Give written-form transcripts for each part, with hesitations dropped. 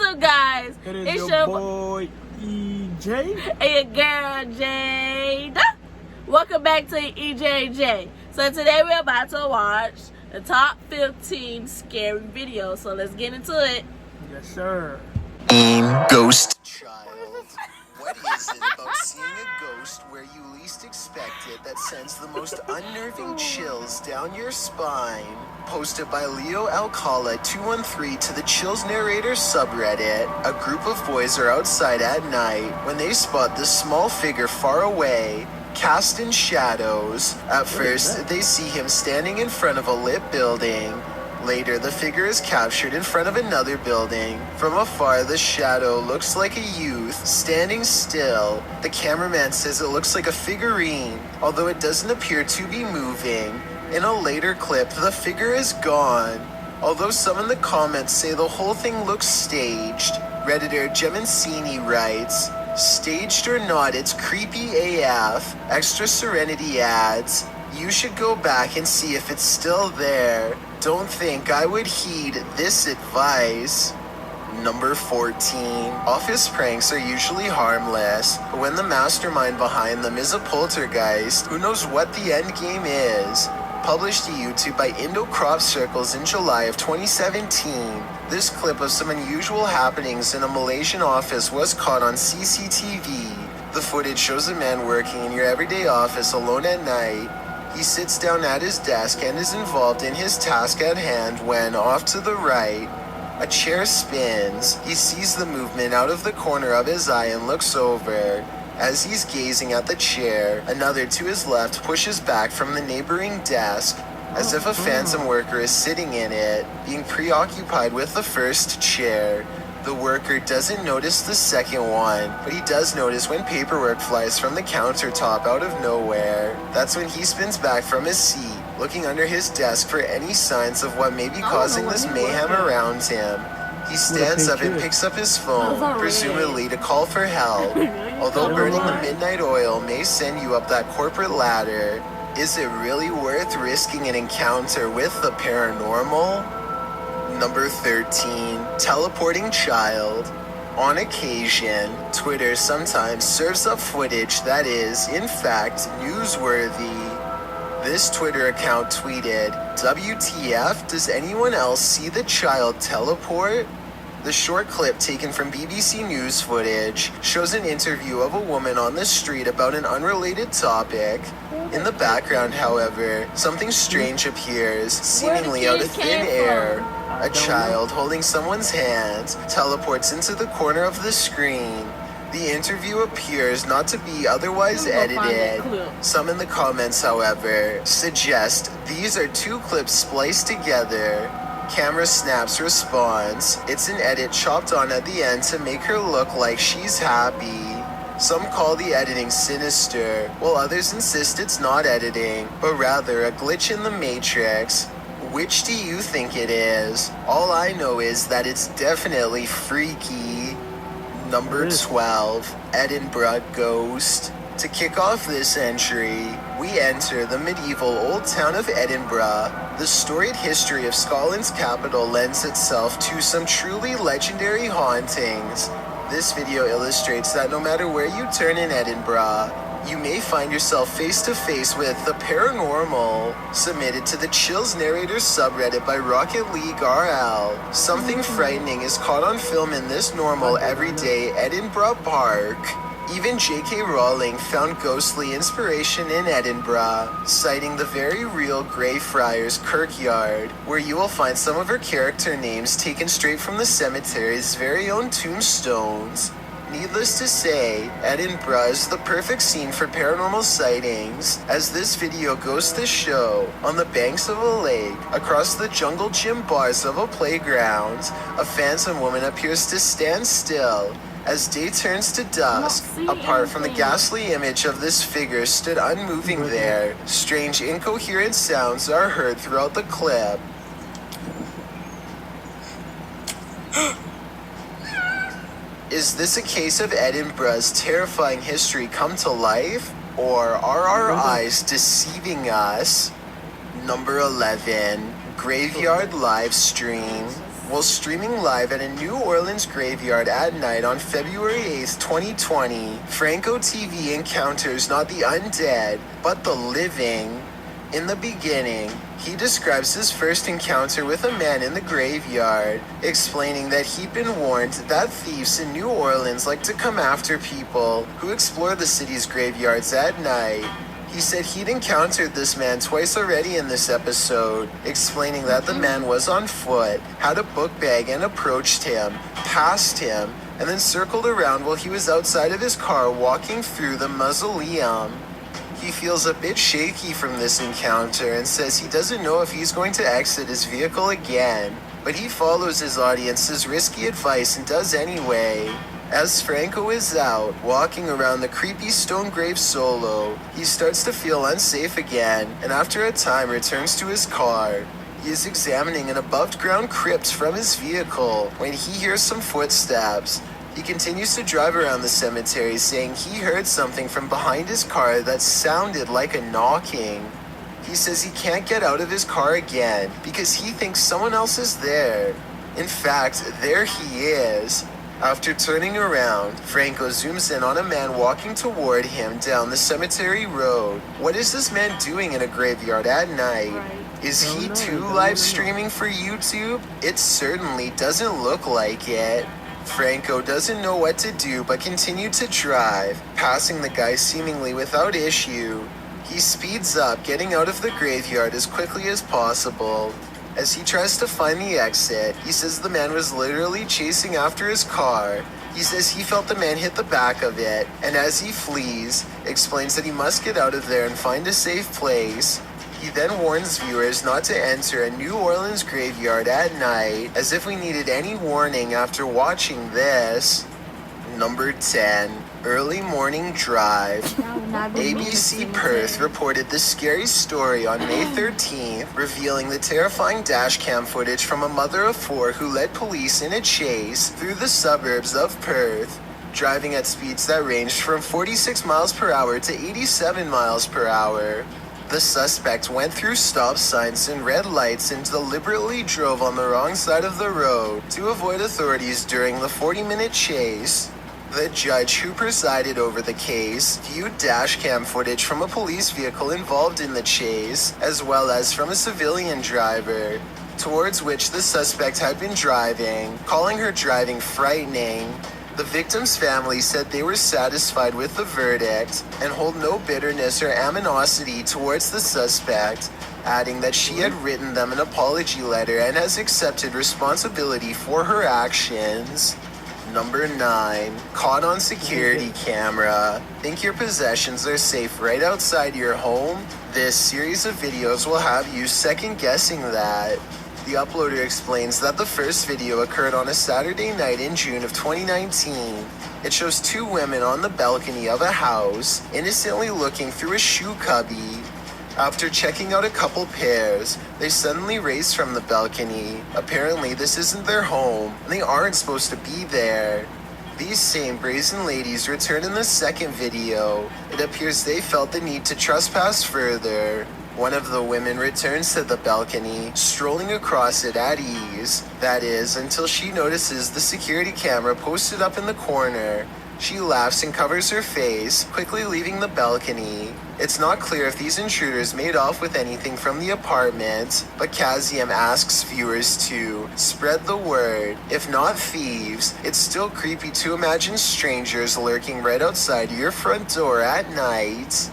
up, guys? It's your boy EJ and your girl Jade. Welcome back to EJJ. So today we're about to watch the top 15 scary videos. So let's get into it. Yes, sir. Ghost child. What is it about seeing a ghost where you least expect it that sends the most unnerving chills down your spine? Posted by Leo Alcala 213 to the Chills Narrator subreddit. A group of boys are outside at night when they spot this small figure far away, cast in shadows. At first, they see him standing in front of a lit building. Later, the figure is captured in front of another building. From afar, the shadow looks like a youth standing still. The cameraman says it looks like a figurine, although it doesn't appear to be moving. In a later clip, the figure is gone, although some in the comments say the whole thing looks staged. Redditor Gemancini writes, "Staged or not, it's creepy AF. Extra Serenity adds, you should go back and see if it's still there. Don't think I would heed this advice." Number 14. Office pranks are usually harmless, but when the mastermind behind them is a poltergeist, who knows what the end game is? Published to YouTube by Indo Crop Circles in July of 2017. This clip of some unusual happenings in a Malaysian office was caught on CCTV. The footage shows a man working in your everyday office alone at night. He sits down at his desk and is involved in his task at hand when, off to the right, a chair spins. He sees the movement out of the corner of his eye and looks over. As he's gazing at the chair, another to his left pushes back from the neighboring desk, as if a phantom worker is sitting in it, being preoccupied with the first chair. The worker doesn't notice the second one, but he does notice when paperwork flies from the countertop out of nowhere. That's when he spins back from his seat, looking under his desk for any signs of what may be causing this mayhem around him. He stands up and picks up his phone, presumably to call for help. Although burning the midnight oil may send you up that corporate ladder, is it really worth risking an encounter with the paranormal? Number 13. Teleporting child. On occasion, Twitter sometimes serves up footage that is, in fact, newsworthy. This Twitter account tweeted, "WTF, does anyone else see the child teleport?" The short clip taken from BBC News footage shows an interview of a woman on the street about an unrelated topic. In the background, however, something strange appears, seemingly out of thin air. A child holding someone's hand teleports into the corner of the screen. The interview appears not to be otherwise edited. Some in the comments, however, suggest these are two clips spliced together. Camera Snaps responds, "It's an edit chopped on at the end to make her look like she's happy." Some call the editing sinister, while others insist it's not editing, but rather a glitch in the matrix. Which do you think it is? All I know is that it's definitely freaky. Number 12. Edinburgh Ghost. To kick off this entry, we enter the medieval old town of Edinburgh. The storied history of Scotland's capital lends itself to some truly legendary hauntings. This video illustrates that no matter where you turn in Edinburgh, you may find yourself face to face with the paranormal. Submitted to the Chills Narrator subreddit by Rocket League RL. Something frightening is caught on film in this normal, everyday Edinburgh park. Even J.K. Rowling found ghostly inspiration in Edinburgh, citing the very real Greyfriars Kirkyard, where you will find some of her character names taken straight from the cemetery's very own tombstones. Needless to say, Edinburgh is the perfect scene for paranormal sightings, as this video goes to show, on the banks of a lake, across the jungle gym bars of a playground, a phantom woman appears to stand still. As day turns to dusk, apart from the ghastly image of this figure stood unmoving there, strange incoherent sounds are heard throughout the clip. Is this a case of Edinburgh's terrifying history come to life? Or are our eyes deceiving us? Number 11. Graveyard live stream. While streaming live at a New Orleans graveyard at night on February 8th, 2020, Franco TV encounters not the undead, but the living. In the beginning, he describes his first encounter with a man in the graveyard, explaining that he'd been warned that thieves in New Orleans like to come after people who explore the city's graveyards at night. He said he'd encountered this man twice already in this episode, explaining that the man was on foot, had a book bag and approached him, passed him, and then circled around while he was outside of his car walking through the mausoleum. He feels a bit shaky from this encounter and says he doesn't know if he's going to exit his vehicle again, but he follows his audience's risky advice and does anyway. As Franco is out, walking around the creepy stone grave solo, he starts to feel unsafe again, and after a time returns to his car. He is examining an above-ground crypt from his vehicle when he hears some footsteps. He continues to drive around the cemetery, saying he heard something from behind his car that sounded like a knocking. He says he can't get out of his car again because he thinks someone else is there. In fact, there he is. After turning around, Franco zooms in on a man walking toward him down the cemetery road. What is this man doing in a graveyard at night? Is he too live streaming for YouTube? It certainly doesn't look like it. Franco doesn't know what to do but continued to drive, passing the guy seemingly without issue. He speeds up, getting out of the graveyard as quickly as possible. As he tries to find the exit, he says the man was literally chasing after his car. He says he felt the man hit the back of it, and as he flees, explains that he must get out of there and find a safe place. He then warns viewers not to enter a New Orleans graveyard at night, as if we needed any warning after watching this. Number 10. Early Morning Drive. ABC Perth reported the scary story on May 13th, revealing the terrifying dashcam footage from a mother of four who led police in a chase through the suburbs of Perth, driving at speeds that ranged from 46 miles per hour to 87 miles per hour. The suspect went through stop signs and red lights and deliberately drove on the wrong side of the road to avoid authorities during the 40-minute chase. The judge who presided over the case viewed dashcam footage from a police vehicle involved in the chase, as well as from a civilian driver, towards which the suspect had been driving, calling her driving frightening. The victim's family said they were satisfied with the verdict and hold no bitterness or animosity towards the suspect, adding that she had written them an apology letter and has accepted responsibility for her actions. Number 9. Caught on security camera. Think your possessions are safe right outside your home? This series of videos will have you second-guessing that. The uploader explains that the first video occurred on a Saturday night in June of 2019. It shows two women on the balcony of a house, innocently looking through a shoe cubby. After checking out a couple pairs, they suddenly race from the balcony. Apparently this isn't their home, and they aren't supposed to be there. These same brazen ladies return in the second video. It appears they felt the need to trespass further. One of the women returns to the balcony, strolling across it at ease. That is, until she notices the security camera posted up in the corner. She laughs and covers her face, quickly leaving the balcony. It's not clear if these intruders made off with anything from the apartment, but Kaziam asks viewers to spread the word. If not thieves, it's still creepy to imagine strangers lurking right outside your front door at night.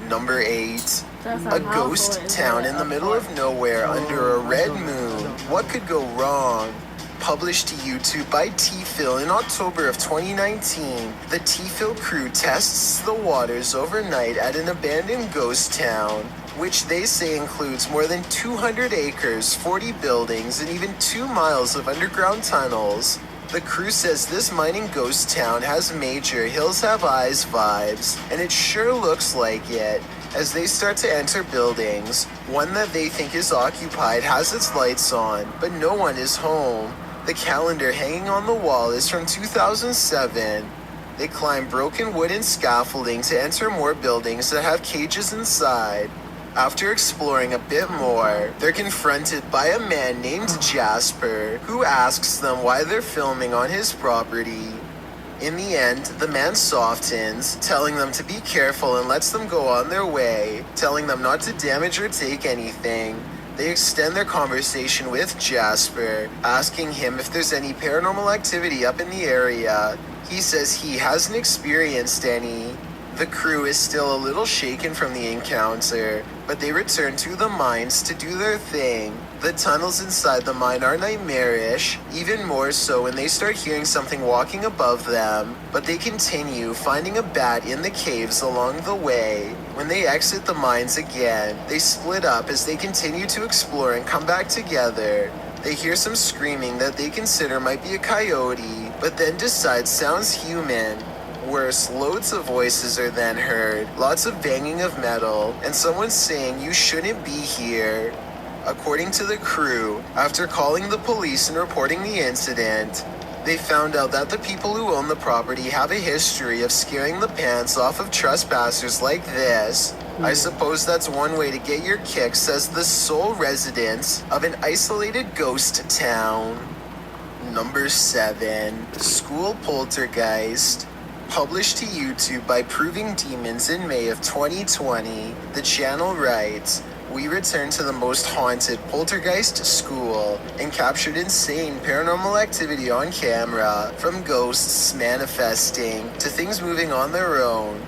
Number 8. A ghost town in the middle of nowhere under a red moon. What could go wrong? Published to YouTube by T-Phil in October of 2019, the T-Phil crew tests the waters overnight at an abandoned ghost town, which they say includes more than 200 acres, 40 buildings, and even 2 miles of underground tunnels. The crew says this mining ghost town has major Hills Have Eyes vibes, and it sure looks like it. As they start to enter buildings, one that they think is occupied has its lights on, but no one is home. The calendar hanging on the wall is from 2007. They climb broken wooden scaffolding to enter more buildings that have cages inside. After exploring a bit more, they're confronted by a man named Jasper, who asks them why they're filming on his property. In the end, the man softens, telling them to be careful and lets them go on their way, telling them not to damage or take anything. They extend their conversation with Jasper, asking him if there's any paranormal activity up in the area. He says he hasn't experienced any. The crew is still a little shaken from the encounter, but they return to the mines to do their thing. The tunnels inside the mine are nightmarish, even more so when they start hearing something walking above them, but they continue finding a bat in the caves along the way. When they exit the mines again, they split up as they continue to explore and come back together. They hear some screaming that they consider might be a coyote, but then decide sounds human. Worse, loads of voices are then heard, lots of banging of metal, and someone saying you shouldn't be here. According to the crew, after calling the police and reporting the incident, they found out that the people who own the property have a history of scaring the pants off of trespassers like this. I suppose that's one way to get your kicks as the sole residents of an isolated ghost town. Number 7. School Poltergeist. Published to YouTube by Proving Demons in May of 2020, the channel writes, "We returned to the most haunted poltergeist school and captured insane paranormal activity on camera, from ghosts manifesting to things moving on their own,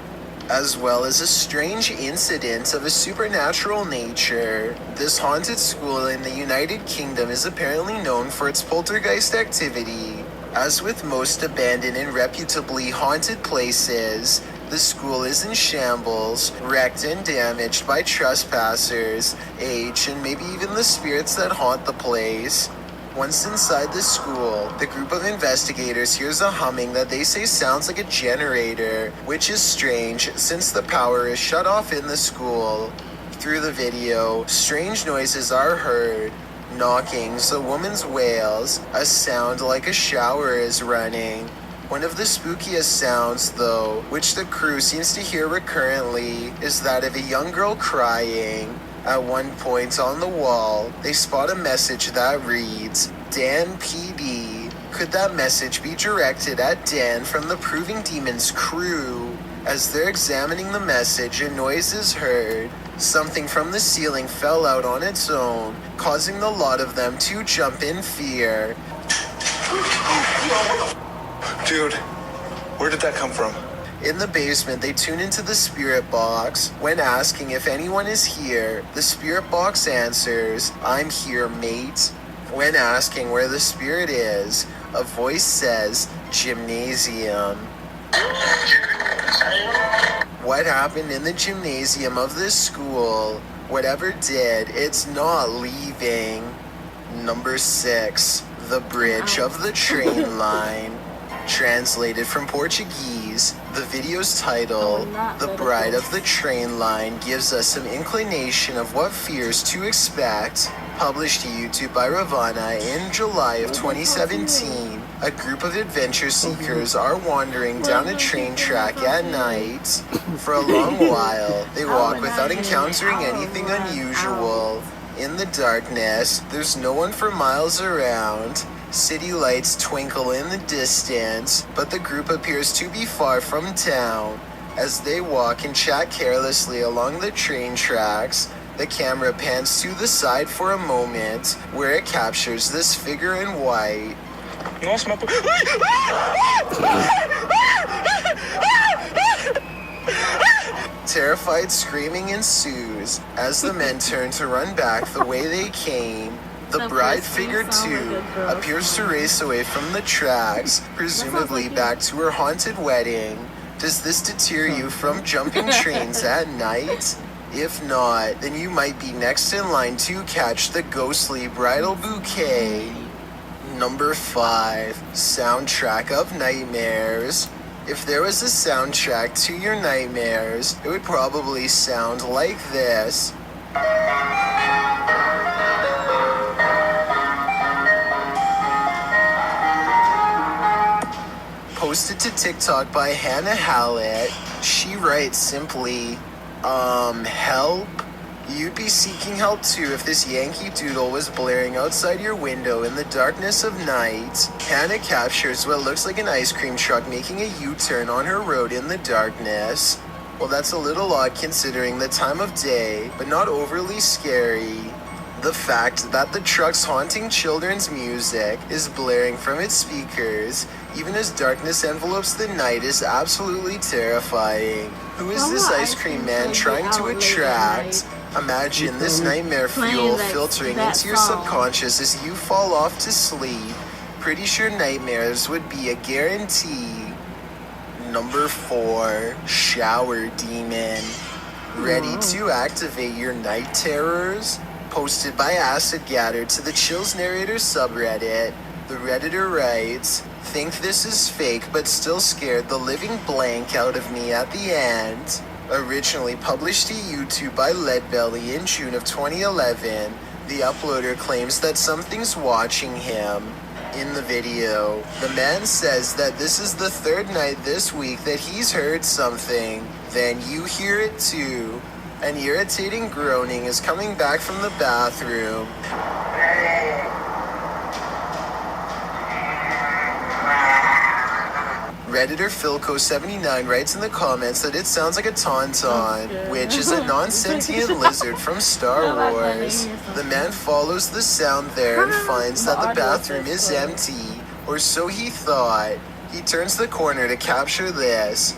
as well as a strange incident of a supernatural nature. This haunted school in the United Kingdom is apparently known for its poltergeist activity. As with most abandoned and reputably haunted places, the school is in shambles, wrecked and damaged by trespassers, age, and maybe even the spirits that haunt the place. Once inside the school, the group of investigators hears a humming that they say sounds like a generator, which is strange since the power is shut off in the school. Through the video, strange noises are heard. Knockings, a woman's wails, a sound like a shower is running. One of the spookiest sounds, though, which the crew seems to hear recurrently, is that of a young girl crying. At one point on the wall, they spot a message that reads, Dan PD. Could that message be directed at Dan from the Proving Demons crew? As they're examining the message, a noise is heard. Something from the ceiling fell out on its own, causing the lot of them to jump in fear. Dude, where did that come from? In the basement, they tune into the spirit box. When asking if anyone is here, the spirit box answers, "I'm here, mate." When asking where the spirit is, a voice says, "Gymnasium." What happened in the gymnasium of this school? Whatever did, it's not leaving. Number 6. The Bridge of the Train Line. Translated from Portuguese, the video's title, The Bride of the Train Line, gives us some inclination of what fears to expect. Published to YouTube by Ravana in July of 2017, a group of adventure seekers are wandering down a train track at night. For a long while, they walk without encountering anything unusual. In the darkness, there's no one for miles around. City lights twinkle in the distance, but the group appears to be far from town. As they walk and chat carelessly along the train tracks, the camera pans to the side for a moment, where it captures this figure in white. Terrified screaming ensues as the men turn to run back the way they came. The bride figure, too, appears to race away from the tracks, presumably back to her haunted wedding. Does this deter you from jumping trains at night? If not, then you might be next in line to catch the ghostly bridal bouquet. Number 5. Soundtrack of Nightmares. If there was a soundtrack to your nightmares, it would probably sound like this. Posted to TikTok by Hannah Hallett, she writes simply, help? You'd be seeking help too if this Yankee Doodle was blaring outside your window in the darkness of night. Hannah captures what looks like an ice cream truck making a U-turn on her road in the darkness. Well, that's a little odd considering the time of day, but not overly scary. The fact that the truck's haunting children's music is blaring from its speakers, even as darkness envelopes the night, is absolutely terrifying. Who is this ice cream man trying to attract? Imagine this nightmare fuel filtering into your subconscious as you fall off to sleep. Pretty sure nightmares would be a guarantee. Number 4, Shower Demon. Ready to activate your night terrors? Posted by Acid Gather to the Chills Narrator subreddit, the Redditor writes, "Think this is fake but still scared the living blank out of me at the end." Originally published to YouTube by Leadbelly in June of 2011, the uploader claims that something's watching him. In the video, the man says that this is the 3rd night this week that he's heard something. Then you hear it too. An irritating groaning is coming back from the bathroom. Redditor Philco79 writes in the comments that it sounds like a tauntaun, which is a non-sentient lizard from Star Wars. The man follows the sound there and finds that the bathroom is empty, or so he thought. He turns the corner to capture this.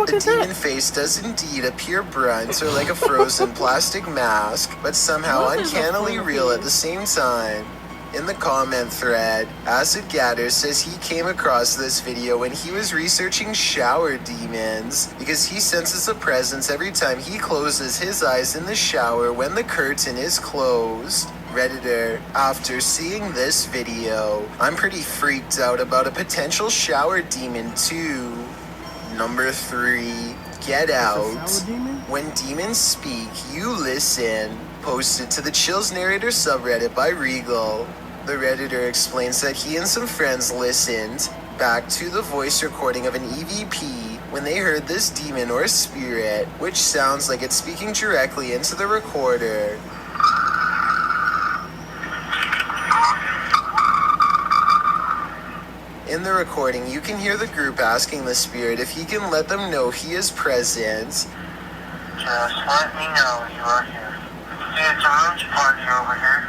The demon face does indeed appear brunt or like a frozen plastic mask, but somehow uncannily real at the same time. In the comment thread, Acid Gather says he came across this video when he was researching shower demons because he senses a presence every time he closes his eyes in the shower when the curtain is closed. Redditor, after seeing this video, I'm pretty freaked out about a potential shower demon too. Number 3, Get Out. When demons speak, you listen. Posted to the Chills Narrator subreddit by Regal. The Redditor explains that he and some friends listened back to the voice recording of an EVP when they heard this demon or spirit, which sounds like it's speaking directly into the recorder. In the recording, you can hear the group asking the spirit if he can let them know he is present. Just let me know you are here. See a challenge party over here?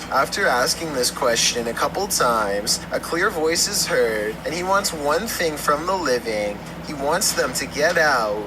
After asking this question a couple times, a clear voice is heard, and he wants one thing from the living. He wants them to get out.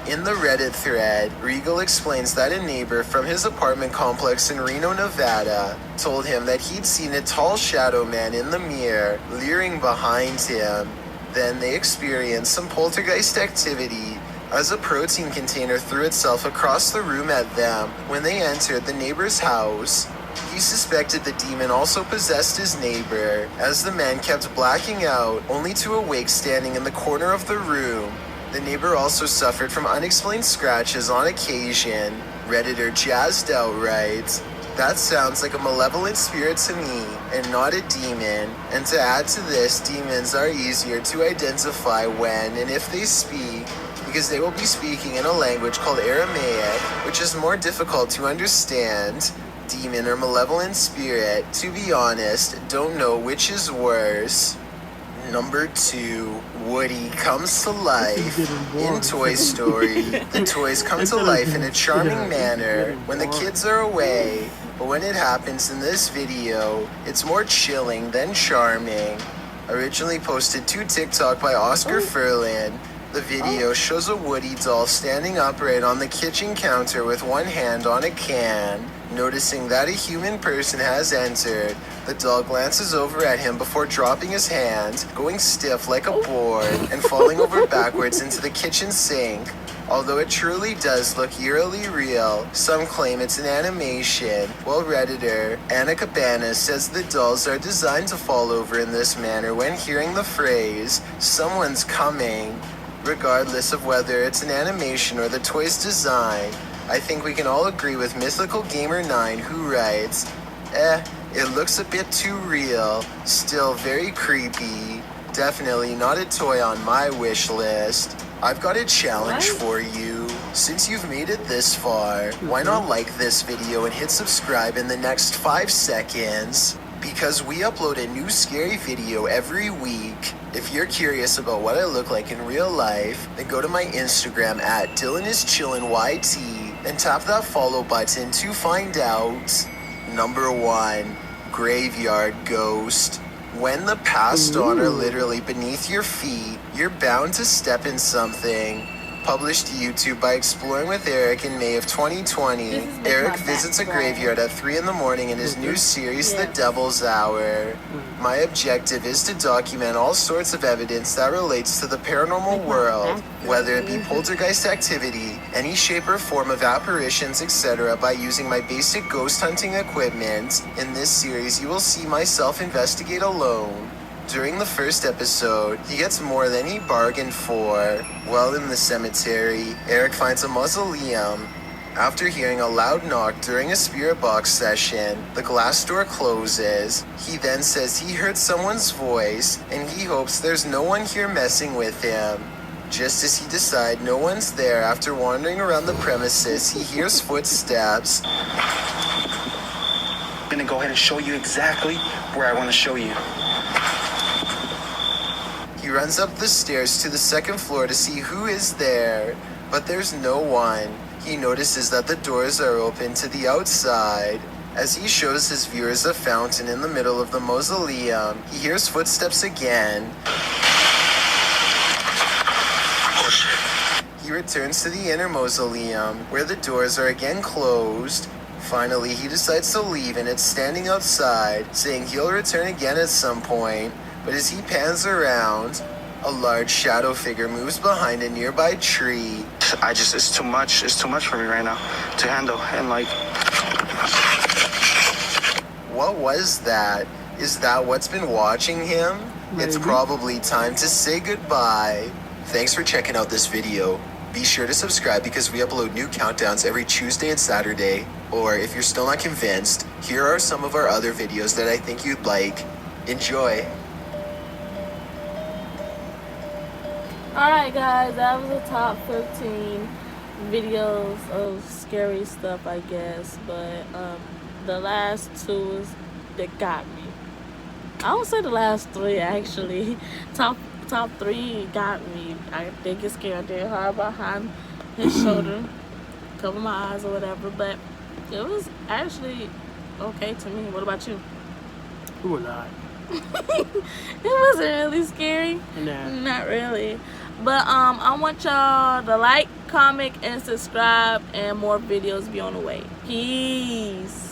In the Reddit thread, Regal explains that a neighbor from his apartment complex in Reno, Nevada, told him that he'd seen a tall shadow man in the mirror, leering behind him. Then they experienced some poltergeist activity as a protein container threw itself across the room at them when they entered the neighbor's house. He suspected the demon also possessed his neighbor, as the man kept blacking out, only to awake standing in the corner of the room. The neighbor also suffered from unexplained scratches on occasion. Redditor Jazzed Out writes, "That sounds like a malevolent spirit to me, and not a demon. And to add to this, demons are easier to identify when and if they speak, because they will be speaking in a language called Aramaic, which is more difficult to understand. Demon or malevolent spirit, to be honest, don't know which is worse." Number 2, Woody comes to life. In Toy Story, the toys come to life in a charming manner when the kids are away, but when it happens in this video, it's more chilling than charming. Originally posted to TikTok by Oscar Ferlin, the video shows a Woody doll standing upright on the kitchen counter with one hand on a can. Noticing that a human person has entered, the doll glances over at him before dropping his hand, going stiff like a board, and falling over backwards into the kitchen sink. Although it truly does look eerily real, some claim it's an animation, while Redditor Anna Cabana says the dolls are designed to fall over in this manner when hearing the phrase, "Someone's coming." Regardless of whether it's an animation or the toy's design, I think we can all agree with Mythical Gamer 9, who writes, it looks a bit too real, still very creepy. Definitely not a toy on my wish list. I've got a challenge What? for you. Since you've made it this far, why not like this video and hit subscribe in the next 5 seconds? Because we upload a new scary video every week. If you're curious about what I look like in real life, then go to my Instagram at DylanIsChillinYT and tap that follow button to find out. Number 1, Graveyard Ghost. When the passed on are literally beneath your feet, you're bound to step in something. Published to YouTube by Exploring with Eric in May of 2020, This is with Eric my visits a background. graveyard at 3 in the morning in his new series, The Yes. Devil's Hour. My objective is to document all sorts of evidence that relates to the paranormal world, whether it be poltergeist activity, any shape or form of apparitions, etc., by using my basic ghost hunting equipment. In this series, you will see myself investigate alone. During the first episode, he gets more than he bargained for. While in the cemetery, Eric finds a mausoleum. After hearing a loud knock during a spirit box session, the glass door closes. He then says he heard someone's voice, and he hopes there's no one here messing with him. Just as he decides no one's there after wandering around the premises, he hears footsteps. I'm gonna go ahead and show you exactly where I want to show you. He runs up the stairs to the second floor to see who is there, but there's no one. He notices that the doors are open to the outside. As he shows his viewers a fountain in the middle of the mausoleum, he hears footsteps again. He returns to the inner mausoleum, where the doors are again closed. Finally, he decides to leave, and it's standing outside, saying he'll return again at some point. But as he pans around, a large shadow figure moves behind a nearby tree. It's too much for me right now to handle. And like, What was that? Is that what's been watching him? It's Maybe. probably time to say goodbye. Thanks for checking out this video. Be sure to subscribe because we upload new countdowns every Tuesday and Saturday. Or if you're still not convinced, here are some of our other videos that I think you'd like. Enjoy. Alright guys, that was the top 15 videos of scary stuff, I guess. But the last two is that got me. I would say the last three actually. Top 3 got me. I think it scared dead hard behind his shoulder. Cover my eyes or whatever. But it was actually okay to me. What about you? Who or not? It wasn't really scary. Nah. Not really. But I want y'all to like, comment, and subscribe, and more videos be on the way. Peace.